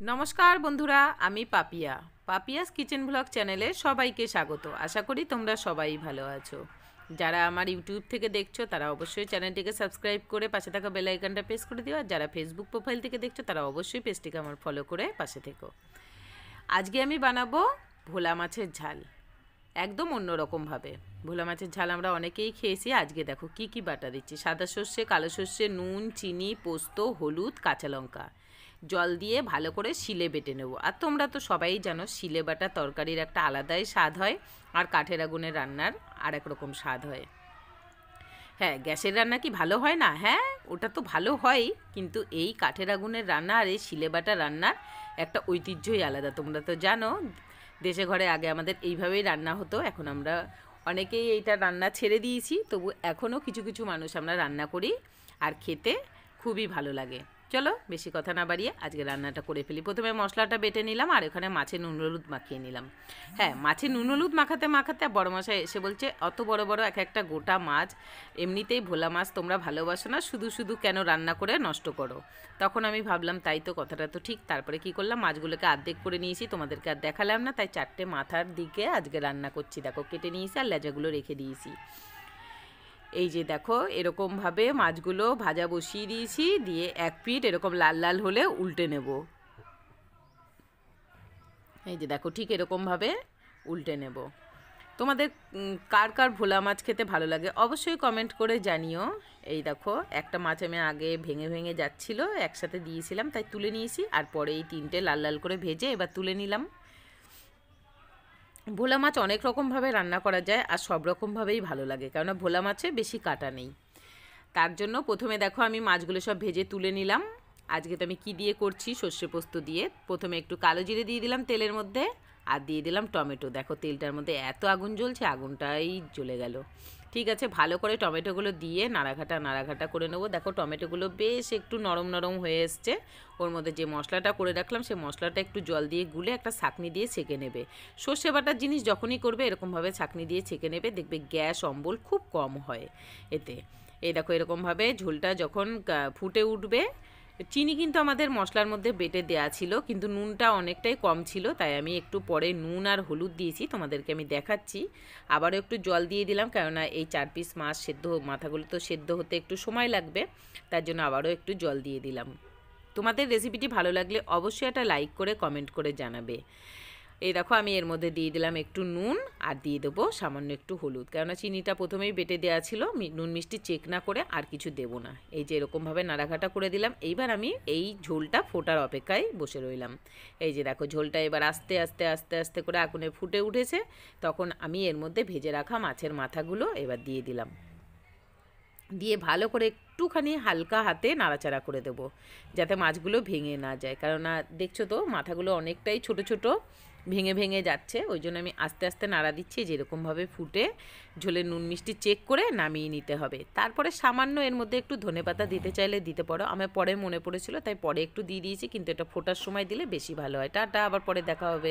नमस्कार बंधुरा आमी पापिया पापियास किचेन ब्लग चैनेले सबाइके स्वागत। आशा करी तोमरा सबाई भालो आछो। যারা আমার ইউটিউব থেকে দেখছো তারা অবশ্যই চ্যানেলটিকে সাবস্ক্রাইব করে পাশে থাকা বেল আইকনটা প্রেস করে দিও, আর যারা ফেসবুক প্রোফাইল থেকে দেখছো তারা অবশ্যই পেজটিকে আমার ফলো করে পাশে থেকো। আজকে আমি বানাবো ভোলা মাছের ঝাল, একদম অন্যরকমভাবে। ভোলা মাছের ঝাল আমরা অনেকেই খেয়েছি। আজকে দেখো কি কি বাটা দিচ্ছি: সাদা সর্ষে, কালো সর্ষে, নুন, চিনি, পোস্ত, হলুদ, কাঁচা লঙ্কা, জল দিয়ে ভালো করে শিলে বেটে নেব। আর তোমরা তো সবাই জানো শিলে বাটা তরকারির একটা আলাদাই স্বাদ হয়, আর কাঠের আগুনের রান্নার আর এক রকম স্বাদ হয়। হ্যাঁ, গ্যাসের রান্না কি ভালো হয় না? হ্যাঁ, ওটা তো ভালো হয়, কিন্তু এই কাঠের আগুনের রান্না আর এই শিলে বাটা রান্নার একটা ঐতিহ্যই আলাদা। তোমরা তো জানো দেশে ঘরে আগে আমাদের এইভাবেই রান্না হতো। এখন আমরা অনেকেই এইটা রান্না ছেড়ে দিয়েছি, তবু এখনও কিছু কিছু মানুষ আমরা রান্না করি, আর খেতে খুবই ভালো লাগে। চলো বেশি কথা না বাড়িয়ে আজকে রান্নাটা করে ফেলি। প্রথমে মশলাটা বেটে নিলাম, আর এখানে মাছে নুন হলুদ মাখিয়ে নিলাম। হ্যাঁ, মাছে নুন হলুদ মাখাতে মাখাতে বড় মশাই এসে বলছে অত বড় বড় এক একটা গোটা মাছ, এমনিতেই ভোলা মাছ তোমরা ভালোবাসো না, শুধু শুধু কেন রান্না করে নষ্ট করো। তখন আমি ভাবলাম তাই তো, কথাটা তো ঠিক। তারপরে কি করলাম, মাছগুলোকে অর্ধেক করে নিয়েছি, তোমাদেরকে আর দেখালাম না, তাই চারটে মাথার দিকে আজকে রান্না করছি। দেখো কেটে নিয়েছি আর লেজাগুলো রেখে দিয়েছি। এই যে দেখো এরকমভাবে মাছগুলো ভাজা বসিয়ে দিয়েছি, দিয়ে এক পিঠ এরকম লাল লাল হলে উল্টে নেব। এই যে দেখো ঠিক এরকমভাবে উল্টে নেব। তোমাদের কার কার ভোলা মাছ খেতে ভালো লাগে অবশ্যই কমেন্ট করে জানিও। এই দেখো একটা মাছ আমি আগে ভেঙে ভেঙে যাচ্ছিলো, একসাথে দিয়েছিলাম তাই তুলে নিয়েছি, আর পরে এই তিনটে লাল লাল করে ভেজে এবার তুলে নিলাম। ভোলা মাছ অনেক রকমভাবে রান্না করা যায়, আর সব রকমভাবেই ভালো লাগে, কেননা ভোলা মাছে বেশি কাটা নেই। তার জন্য প্রথমে দেখো আমি মাছগুলো সব ভেজে তুলে নিলাম। আজকে তো আমি কী দিয়ে করছি, সর্ষে পোস্ত দিয়ে। প্রথমে একটু কালো জিরে দিয়ে দিলাম তেলের মধ্যে, আর দিয়ে দিলাম টমেটো। দেখো তেলটার মধ্যে এত আগুন জ্বলছে, আগুনটাই জ্বলে গেল। ঠিক আছে, ভালো করে টমেটোগুলো দিয়ে নাড়াঘাটা করে নেবো। দেখো টমেটোগুলো বেশ একটু নরম নরম হয়ে এসছে। ওর মধ্যে যে মশলাটা করে রাখলাম সেই মশলাটা একটু জল দিয়ে গুলে একটা ছাঁকনি দিয়ে ছেঁকে নেবে। সর্ষে বাটার জিনিস যখনই করবে এরকমভাবে ছাঁকনি দিয়ে ছেঁকে নেবে, দেখবে গ্যাস অম্বল খুব কম হয় এতে। এই দেখো এরকমভাবে ঝোলটা যখন ফুটে উঠবে, চিনি কিন্তু আমাদের মশলার মধ্যে বেটে দেওয়া ছিল, কিন্তু নুনটা অনেকটাই কম ছিল, তাই আমি একটু পরে নুন আর হলুদ দিয়েছি, তোমাদেরকে আমি দেখাচ্ছি। আবারও একটু জল দিয়ে দিলাম, কেননা এই 4 পিস মাছ সেদ্ধ, মাথাগুলো তো সেদ্ধ হতে একটু সময় লাগবে, তার জন্য আবারও একটু জল দিয়ে দিলাম। তোমাদের রেসিপিটি ভালো লাগলে অবশ্যই একটা লাইক করে কমেন্ট করে জানাবে। এই দেখো আমি এর মধ্যে দিয়ে দিলাম একটু নুন, আর দিয়ে দেবো সামান্য একটু হলুদ, কেননা চিনিটা প্রথমেই বেটে দেওয়া ছিল, নুন মিষ্টি চেক না করে আর কিছু দেবো না। এই যে এরকমভাবে নাড়াঘাটা করে দিলাম। এইবার আমি এই ঝোলটা ফোটার অপেক্ষায় বসে রইলাম। এই যে দেখো ঝোলটা এবার আস্তে আস্তে আস্তে আস্তে করে আগুনে ফুটে উঠেছে, তখন আমি এর মধ্যে ভেজে রাখা মাছের মাথাগুলো এবার দিয়ে দিলাম। দিয়ে ভালো করে একটুখানি হালকা হাতে নাড়াচাড়া করে দেবো, যাতে মাছগুলো ভেঙে না যায়, কেননা দেখছো তো মাথাগুলো অনেকটাই ছোট ছোট, ভেঙে ভেঙে যাচ্ছে। ওই জন্য আমি আস্তে আস্তে নাড়া দিচ্ছি। যেরকমভাবে ফুটে ঝোলে নুন মিষ্টি চেক করে নামিয়ে নিতে হবে। তারপরে সামান্য এর মধ্যে একটু ধনেপাতা দিতে চাইলে দিতে পারো, আমার পরে মনে পড়েছিল তাই পরে একটু দিয়ে দিয়েছি, কিন্তু এটা ফোটার সময় দিলে বেশি ভালো হয়। টাটা, আবার পরে দেখা হবে।